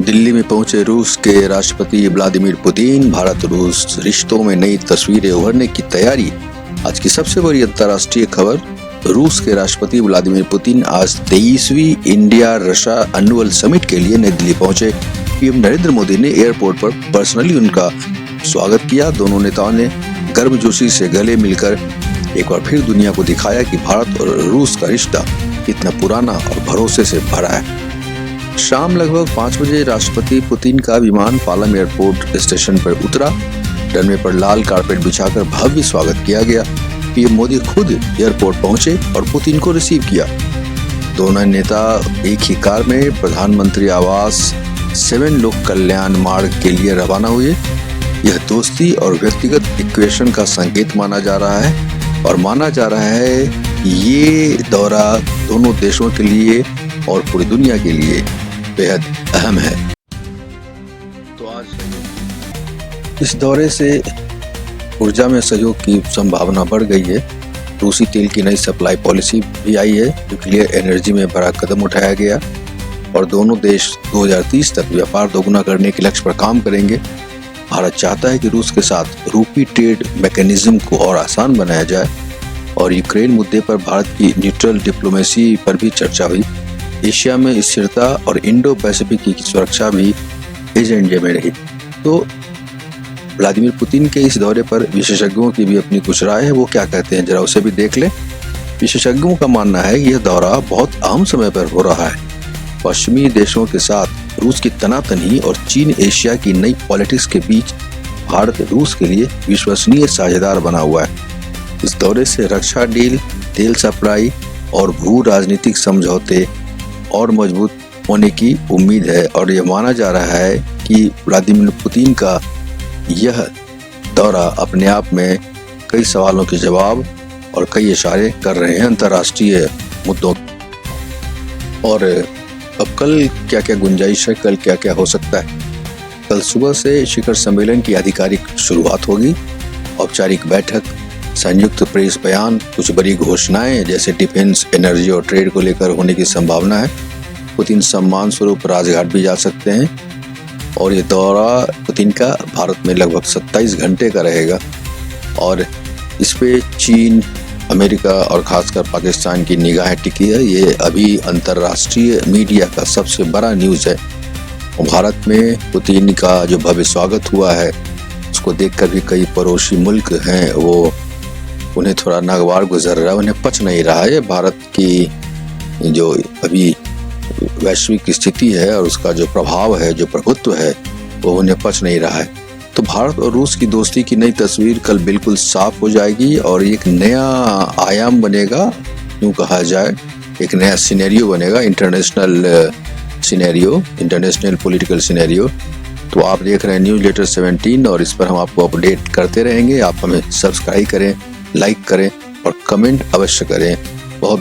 दिल्ली में पहुंचे रूस के राष्ट्रपति व्लादिमीर पुतिन। भारत रूस रिश्तों में नई तस्वीरें उभरने की तैयारी। आज की सबसे बड़ी अंतर्राष्ट्रीय खबर। रूस के राष्ट्रपति व्लादिमीर पुतिन आज 23वीं इंडिया रशिया एनुअल समिट के लिए नई दिल्ली पहुंचे। पीएम नरेंद्र मोदी ने एयरपोर्ट पर पर्सनली उनका स्वागत किया। दोनों नेताओं ने गर्मजोशी से गले मिलकर एक बार फिर दुनिया को दिखाया कि भारत और रूस का रिश्ता कितना पुराना और भरोसे से भरा है। शाम लगभग 5 बजे राष्ट्रपति पुतिन का विमान पालम एयरपोर्ट स्टेशन पर उतरा। रनवे पर लाल कारपेट बिछाकर भव्य स्वागत किया गया। पीएम मोदी खुद एयरपोर्ट पहुंचे और पुतिन को रिसीव किया। दोनों नेता एक ही कार में प्रधानमंत्री आवास 7 लोक कल्याण मार्ग के लिए रवाना हुए। यह दोस्ती और व्यक्तिगत इक्वेशन का संकेत माना जा रहा है और माना जा रहा है कि ये दौरा दोनों देशों के लिए और पूरी दुनिया के लिए बेहद अहम है। तो आज इस दौरे से ऊर्जा में सहयोग की संभावना बढ़ गई है। रूसी तेल की नई सप्लाई पॉलिसी भी आई है। न्यूक्लियर एनर्जी में बड़ा कदम उठाया गया और दोनों देश 2030 तक व्यापार दोगुना करने के लक्ष्य पर काम करेंगे। भारत चाहता है कि रूस के साथ रूपी ट्रेड मैकेनिज्म को और आसान बनाया जाए और यूक्रेन मुद्दे पर भारत की न्यूट्रल डिप्लोमेसी पर भी चर्चा हुई। एशिया में स्थिरता और इंडो पैसिफिक की सुरक्षा भी एजेंडे में रही। तो व्लादिमीर पुतिन के इस दौरे पर विशेषज्ञों की भी अपनी कुछ राय है। वो क्या कहते हैं जरा उसे भी देख लें। विशेषज्ञों का मानना है यह दौरा बहुत अहम समय पर हो रहा है। पश्चिमी देशों के साथ रूस की तनातनी और चीन एशिया की नई पॉलिटिक्स के बीच भारत रूस के लिए विश्वसनीय साझेदार बना हुआ है। इस दौरे से रक्षा डील, तेल सप्लाई और भू राजनीतिक समझौते और मजबूत होने की उम्मीद है और यह माना जा रहा है कि व्लादिमीर पुतिन का यह दौरा अपने आप में कई सवालों के जवाब और कई इशारे कर रहे हैं अंतर्राष्ट्रीय मुद्दों। और अब कल क्या क्या गुंजाइश है, कल क्या क्या हो सकता है। कल सुबह से शिखर सम्मेलन की आधिकारिक शुरुआत होगी। औपचारिक बैठक, संयुक्त प्रेस बयान, कुछ बड़ी घोषणाएं जैसे डिफेंस, एनर्जी और ट्रेड को लेकर होने की संभावना है। पुतिन सम्मान स्वरूप राजघाट भी जा सकते हैं और ये दौरा पुतिन का भारत में लगभग 27 घंटे का रहेगा और इस पे चीन, अमेरिका और खासकर पाकिस्तान की निगाहें टिकी है। ये अभी अंतर्राष्ट्रीय मीडिया का सबसे बड़ा न्यूज़ है। भारत में पुतिन का जो भव्य स्वागत हुआ है उसको देखकर भी कई पड़ोसी मुल्क हैं वो उन्हें थोड़ा नागवार गुजर रहा है, उन्हें पच नहीं रहा है। भारत की जो अभी वैश्विक स्थिति है और उसका जो प्रभाव है, जो प्रभुत्व है, वो उन्हें पच नहीं रहा है। तो भारत और रूस की दोस्ती की नई तस्वीर कल बिल्कुल साफ हो जाएगी और एक नया आयाम बनेगा, यूँ कहा जाए एक नया सिनेरियो बनेगा, international scenario, international political scenario. तो आप देख रहे हैं न्यूज़ लेटर 17 और इस पर हम आपको अपडेट करते रहेंगे। आप हमें सब्सक्राइब करें, लाइक करें और कमेंट अवश्य करें। बहुत बहुत